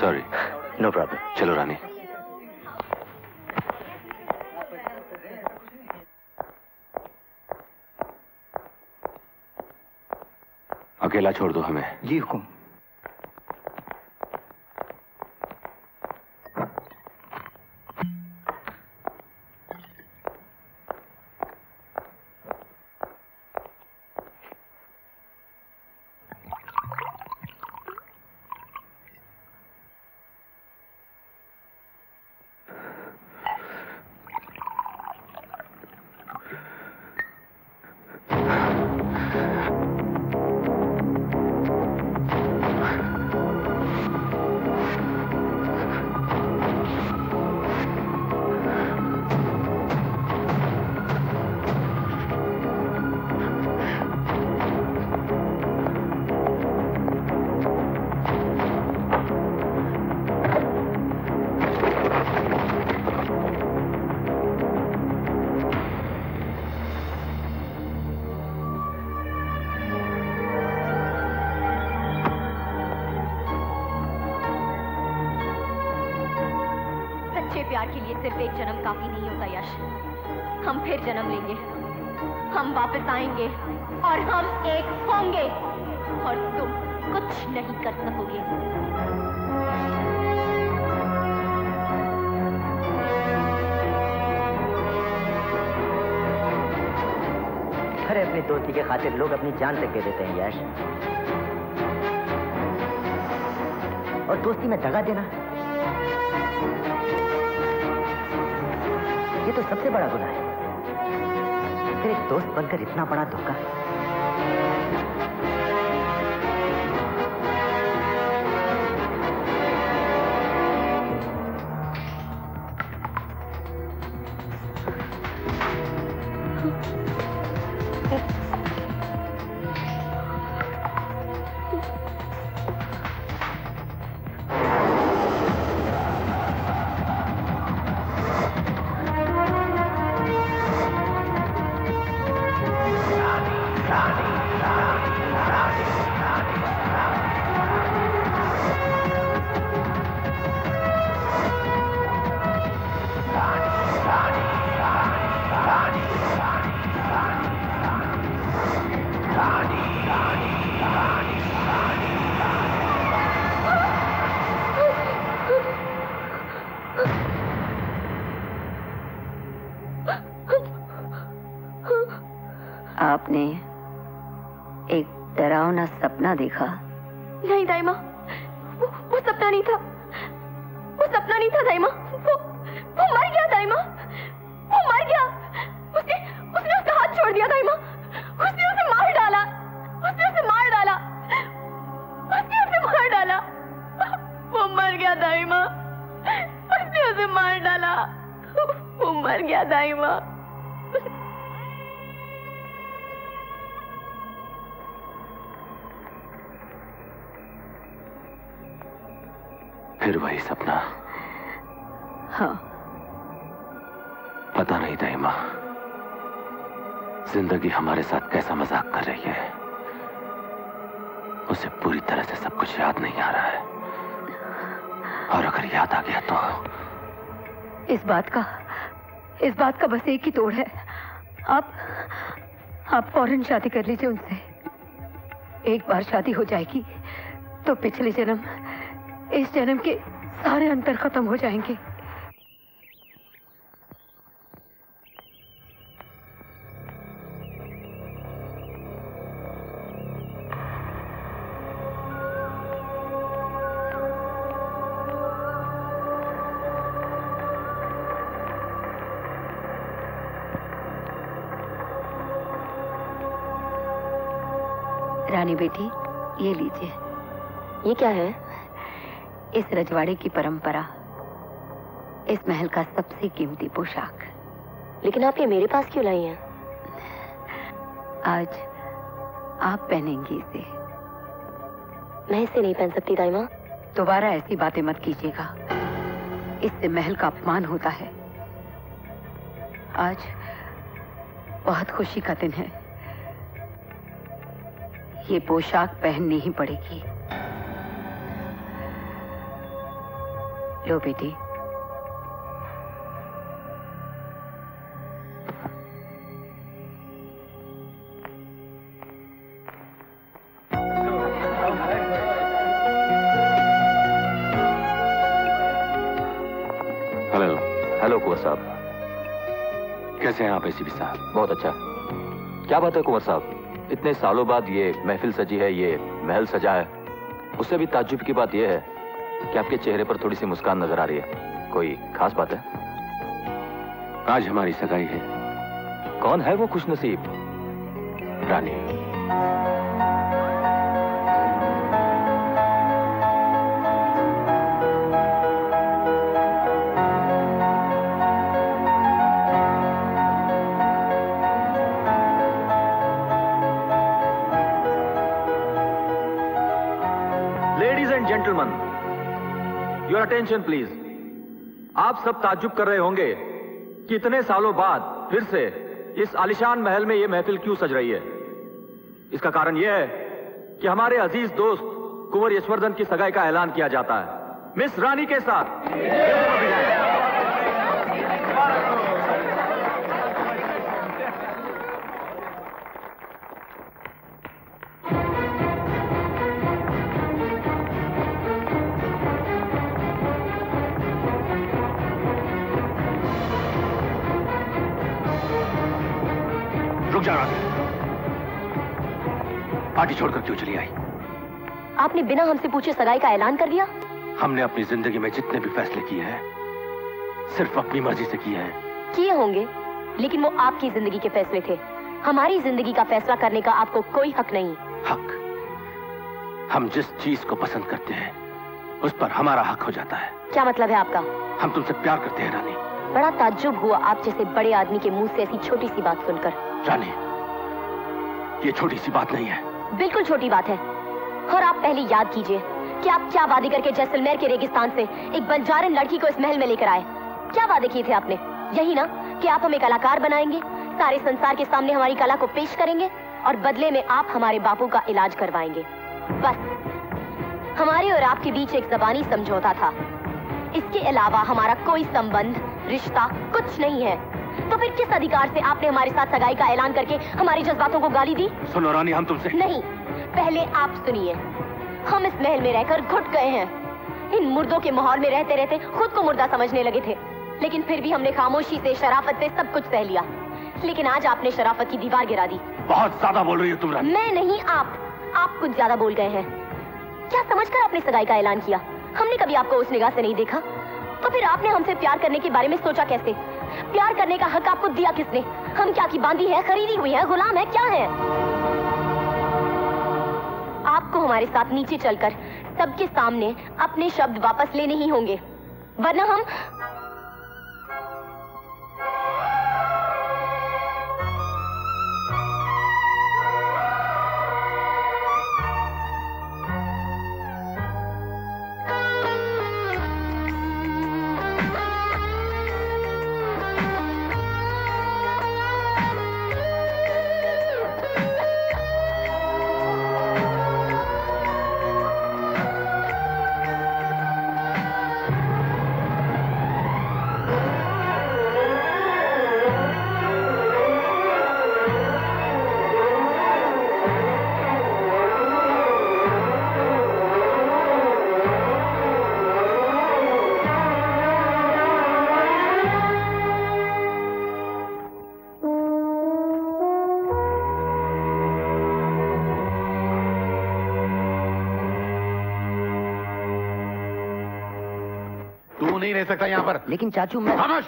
Sorry. No problem. चलो रानी। अकेला छोड़ दो हमें। जी हुकुम। दोस्ती के खातिर लोग अपनी जान तक दे देते हैं यश। और दोस्ती में दगा देना ये तो सबसे बड़ा गुनाह है। फिर एक दोस्त बनकर इतना बड़ा धोखा। आपने एक डरावना सपना देखा? नहीं दाइमा, वो सपना नहीं था। वो सपना नहीं था दाइमा। वो मर गया दाइमा। वो मर गया। उसने उसका हाथ छोड़ दिया दाइमा। उसने उसे मार डाला। उसने उसे मार डाला। उसने उसे मार डाला। वो मर गया दाइमा। उसने उसे मार डाला। वो मर गया दाइमा। फिर वही सपना? हाँ। पता नहीं दाइमा, जिंदगी हमारे साथ कैसा मजाक कर रही है। उसे पूरी तरह से सब कुछ याद नहीं आ रहा है, और अगर याद आ गया तो इस बात का बस एक ही तोड़ है। आप फौरन शादी कर लीजिए उनसे। एक बार शादी हो जाएगी तो पिछले जन्म इस जन्म के सारे अंतर खत्म हो जाएंगे। रानी बेटी, ये लीजिए। ये क्या है? इस रजवाड़े की परंपरा, इस महल का सबसे कीमती पोशाक। लेकिन आप ये मेरे पास क्यों लाई हैं? आज आप पहनेंगी इसे। मैं इसे नहीं पहन सकती दाइमा। दोबारा ऐसी बातें मत कीजिएगा, इससे महल का अपमान होता है। आज बहुत खुशी का दिन है, ये पोशाक पहननी ही पड़ेगी। लो बेटी। हेलो। हेलो कुंवर साहब, कैसे हैं आप एसीपी साहब? बहुत अच्छा। क्या बात है कुंवर साहब, इतने सालों बाद ये महफिल सजी है, ये महल सजा है। उससे भी ताज्जुब की बात यह है कि आपके चेहरे पर थोड़ी सी मुस्कान नजर आ रही है। कोई खास बात है? आज हमारी सगाई है। कौन है वो खुशनसीब? Rani. Ladies and gentleman, your attention please. आप सब ताज्जुब कर रहे होंगे कि इतने सालों बाद फिर से इस आलिशान महल में यह महफिल क्यों सज रही है। इसका कारण यह है कि हमारे अजीज दोस्त कुंवर यशवर्धन की सगाई का ऐलान किया जाता है मिस रानी के साथ। रुक जा रानी, पार्टी छोड़कर क्यों चली आई? आपने बिना हमसे पूछे सगाई का ऐलान कर दिया। हमने अपनी जिंदगी में जितने भी फैसले किए हैं सिर्फ अपनी मर्जी से किए हैं। किए होंगे, लेकिन वो आपकी जिंदगी के फैसले थे। हमारी जिंदगी का फैसला करने का आपको कोई हक नहीं। हक? हम जिस चीज को पसंद करते हैं उस पर हमारा हक हो जाता है। क्या मतलब है आपका? हम तुमसे प्यार करते हैं रानी। बड़ा ताज्जुब हुआ आप जैसे बड़े आदमी के मुंह से ऐसी छोटी सी बात सुनकर। रानी, ये छोटी सी बात नहीं है। बिल्कुल छोटी बात है। और आप पहले याद कीजिए कि आप क्या वादे करके जैसलमेर के रेगिस्तान से एक बंजारन लड़की को इस महल में लेकर आए। क्या वादे किए थे आपने? यही ना कि आप हमें कलाकार बनाएंगे, सारे संसार के सामने हमारी कला को पेश करेंगे और बदले में आप हमारे बापू का इलाज करवाएंगे। बस हमारे और आपके बीच एक ज़बानी समझौता था। इसके अलावा हमारा कोई संबंध, रिश्ता कुछ नहीं है। तो फिर किस अधिकार से आपने हमारे साथ सगाई का ऐलान करके हमारी जज्बातों को गाली दी? सुनो रानी, हम तुमसे नहीं, पहले आप सुनिए। हम इस महल में रहकर घुट गए हैं। इन मुर्दों के माहौल में रहते रहते खुद को मुर्दा समझने लगे थे, लेकिन फिर भी हमने खामोशी से, शराफत से सब कुछ सह लिया। लेकिन आज आपने शराफत की दीवार गिरा दी। बहुत ज्यादा बोल रही हो तुम रानी। मैं नहीं, आप कुछ ज्यादा बोल गए हैं। क्या समझकर आपने सगाई का ऐलान किया? हमने कभी आपको उस निगाह से नहीं देखा। तो फिर आपने हमसे प्यार करने के बारे में सोचा कैसे? प्यार करने का हक आपको दिया किसने? हम क्या की बांधी है, खरीदी हुई है, गुलाम है, क्या है? आपको हमारे साथ नीचे चलकर सबके सामने अपने शब्द वापस लेने ही होंगे, वरना हम नहीं रह सकता यहाँ पर। लेकिन चाचू मैं खामोश!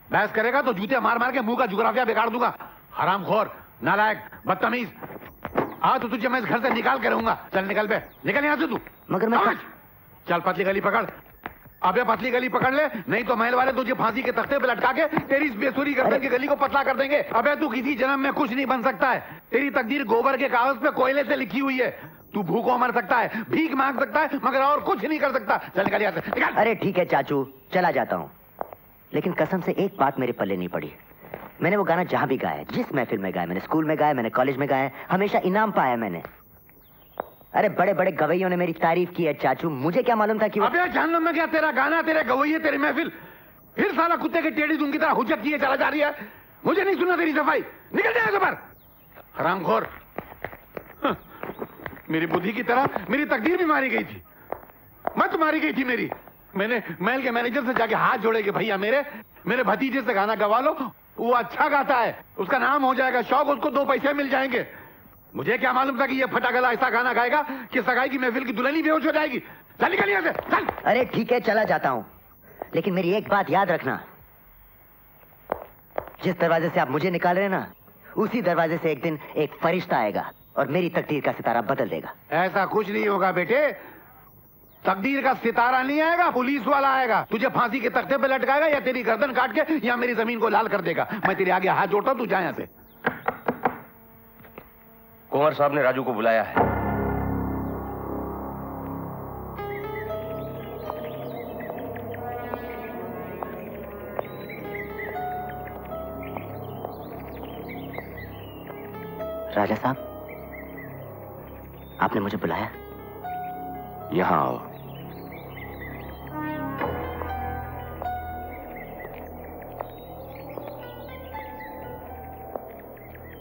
बहस करेगा तो जूते मार मार के मुंह का जुगराफिया बिगाड़ दूंगा। हरामखोर, नालायक, बदतमीज। हाँ तो तुझे मैं इस घर से निकाल के रहूंगा। चल निकल बे, निकल यहाँ से तू। मगर मैं चल पतली गली पकड़। अबे पतली गली पकड़ ले, नहीं तो महल वाले तुझे फांसी के तख्ते पे लटका के तेरी इस बेसुरी गर्दन की गली को पतला कर देंगे। अबे तू किसी जन्म में कुछ नहीं बन सकता है। तेरी तकदीर गोबर के कागज पे कोयले से लिखी हुई है। तू भूखों मर सकता है, भीख मांग सकता है, मगर और कुछ नहीं कर सकता। चल निकल यहाँ से, निकल। अरे ठीक है चाचू, चला जाता हूँ, लेकिन कसम से एक बात मेरे पल्ले नहीं पड़ी। मैंने वो गाना जहां भी गाया, जिस महफिल में गाया, मैंने स्कूल में गाया, मैंने कॉलेज में गाया, हमेशा इनाम पाया मैंने। अरे बड़े बड़े गवैयों ने मेरी तारीफ की है चाचू, मुझे क्या मालूम था कि वो... अबे जहन्नम में क्या, तेरा गाना, तेरे गवैये, तेरी महफिल, फिर साला कुत्ते के टेढ़ी धुन की तरह हुज्जत किए चला जा रही है। मुझे नहीं सुना तेरी सफाई, निकल जाएगा पर हरामखोर। मेरी बुद्धि की तरह मेरी तकदीर भी मारी गई थी, मत मारी गई थी मेरी। मैंने महल के मैनेजर से जाके हाथ जोड़े कि भैया मेरे भतीजे से गाना गवा लो, वो अच्छा गाता है, उसका नाम हो जाएगा शौक, उसको 2 पैसे मिल जाएंगे। मुझे क्या मालूम था कि ये फटागला ऐसा गाना गाएगा कि सगाई की महफिल की दुल्हन ही बेहोश हो जाएगी। चल निकल यहां से, चल। अरे ठीक है, चला जाता हूं, लेकिन मेरी एक बात याद रखना, जिस दरवाजे से आप मुझे निकाल रहे हैं ना, उसी दरवाजे से एक दिन एक फरिश्ता आएगा और मेरी तकदीर का सितारा बदल देगा। ऐसा कुछ नहीं होगा बेटे, तकदीर का सितारा नहीं आएगा, पुलिस वाला आएगा, तुझे फांसी के तख्ते पे लटकाएगा या तेरी गर्दन काट के या मेरी जमीन को लाल कर देगा। मैं तेरे आगे हाथ जोड़ता हूं, तू जा यहां से। कुंवर साहब ने राजू को बुलाया है। राजा साहब, आपने मुझे बुलाया? यहां आओ।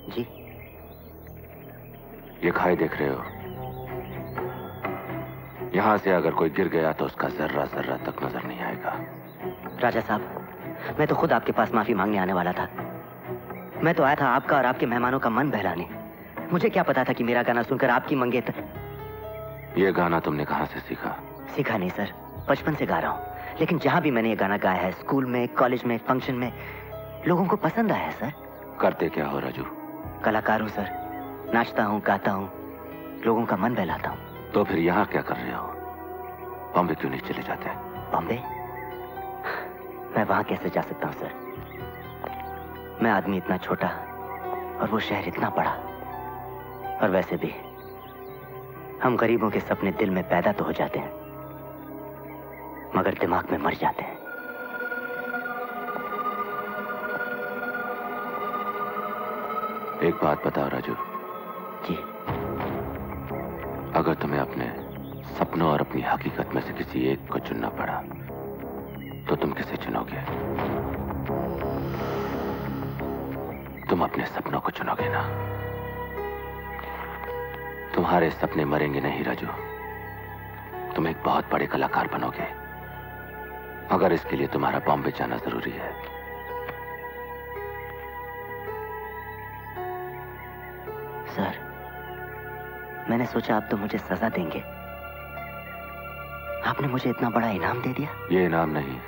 जी। ये खाई देख रहे हो, यहां से अगर कोई गिर गया तो उसका जर्रा जर्रा तक नजर नहीं आएगा। राजा साहब, मैं तो खुद आपके पास माफी मांगने आने वाला था। मैं तो आया था आपका और आपके मेहमानों का मन बहलाने। मुझे क्या पता था कि मेरा गाना सुनकर आपकी मंगेतर... ये गाना तुमने कहां से सीखा? सीखा नहीं सर, बचपन से गा रहा हूँ, लेकिन जहां भी मैंने ये गाना गाया है, स्कूल में, कॉलेज में, फंक्शन में, लोगों को पसंद आया है सर। करते क्या हो राजू? कलाकार हूँ सर, नाचता हूँ, गाता हूँ, लोगों का मन बहलाता हूँ। तो फिर यहाँ क्या कर रहे हो? बॉम्बे क्यों नहीं चले जाते? बॉम्बे? मैं वहां कैसे जा सकता हूँ सर? मैं आदमी इतना छोटा और वो शहर इतना बड़ा। और वैसे भी हम गरीबों के सपने दिल में पैदा तो हो जाते हैं, मगर दिमाग में मर जाते हैं। एक बात बताओ राजू। जी। अगर तुम्हें अपने सपनों और अपनी हकीकत में से किसी एक को चुनना पड़ा तो तुम किसे चुनोगे? तुम अपने सपनों को चुनोगे ना? तुम्हारे सपने मरेंगे नहीं राजू, तुम एक बहुत बड़े कलाकार बनोगे, अगर इसके लिए तुम्हारा बॉम्बे जाना जरूरी है। सर, मैंने सोचा आप तो मुझे सजा देंगे, आपने मुझे इतना बड़ा इनाम दे दिया। ये इनाम नहीं,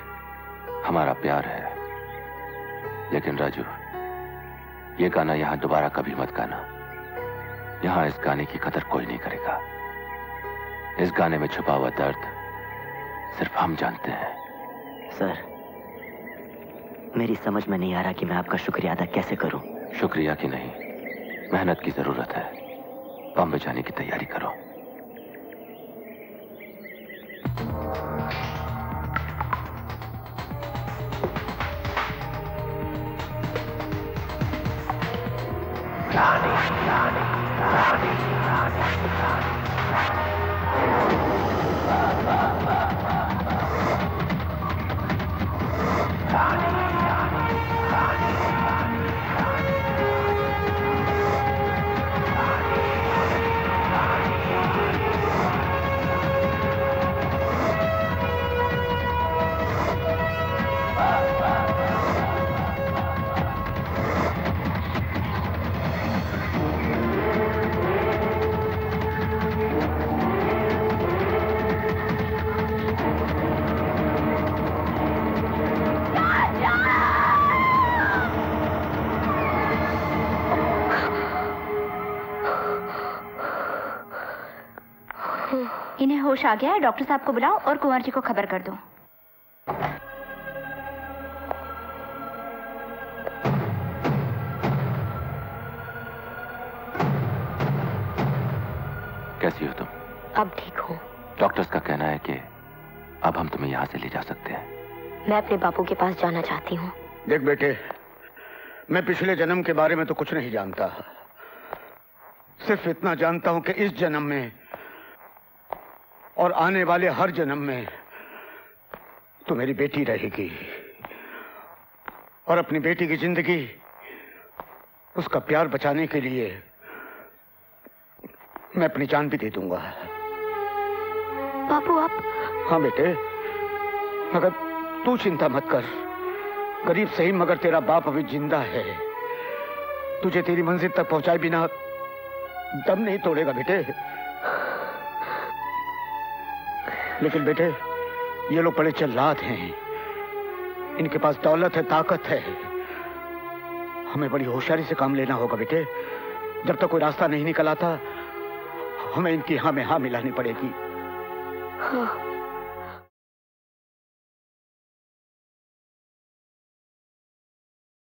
हमारा प्यार है। लेकिन राजू, ये गाना यहां दोबारा कभी मत गाना। यहां इस गाने की कदर कोई नहीं करेगा। इस गाने में छुपा हुआ दर्द सिर्फ हम जानते हैं। सर, मेरी समझ में नहीं आ रहा कि मैं आपका शुक्रिया अदा कैसे करूं। शुक्रिया की नहीं, मेहनत की जरूरत है। बॉम्बे जाने की तैयारी करो। इन्हें होश आ गया है, डॉक्टर साहब को बुलाओ और कुंवर जी को खबर कर दो। कैसी हो तुम? अब ठीक हूँ। डॉक्टर्स का कहना है कि अब हम तुम्हें यहाँ से ले जा सकते हैं। मैं अपने बापू के पास जाना चाहती हूँ। देख बेटे, मैं पिछले जन्म के बारे में तो कुछ नहीं जानता, सिर्फ इतना जानता हूं कि इस जन्म में और आने वाले हर जन्म में तू मेरी बेटी रहेगी और अपनी बेटी की जिंदगी, उसका प्यार बचाने के लिए मैं अपनी जान भी दे दूंगा। बापू आप? हाँ बेटे, मगर तू चिंता मत कर। गरीब सही मगर तेरा बाप अभी जिंदा है। तुझे तेरी मंजिल तक पहुंचाए बिना दम नहीं तोड़ेगा बेटे। लेकिन बेटे, ये लोग बड़े चल्लाक हैं। इनके पास दौलत है, ताकत है। हमें बड़ी होशियारी से काम लेना होगा बेटे। जब तक कोई रास्ता नहीं निकल आता, हमें इनकी हाँ में हाँ मिलानी पड़ेगी। हाँ।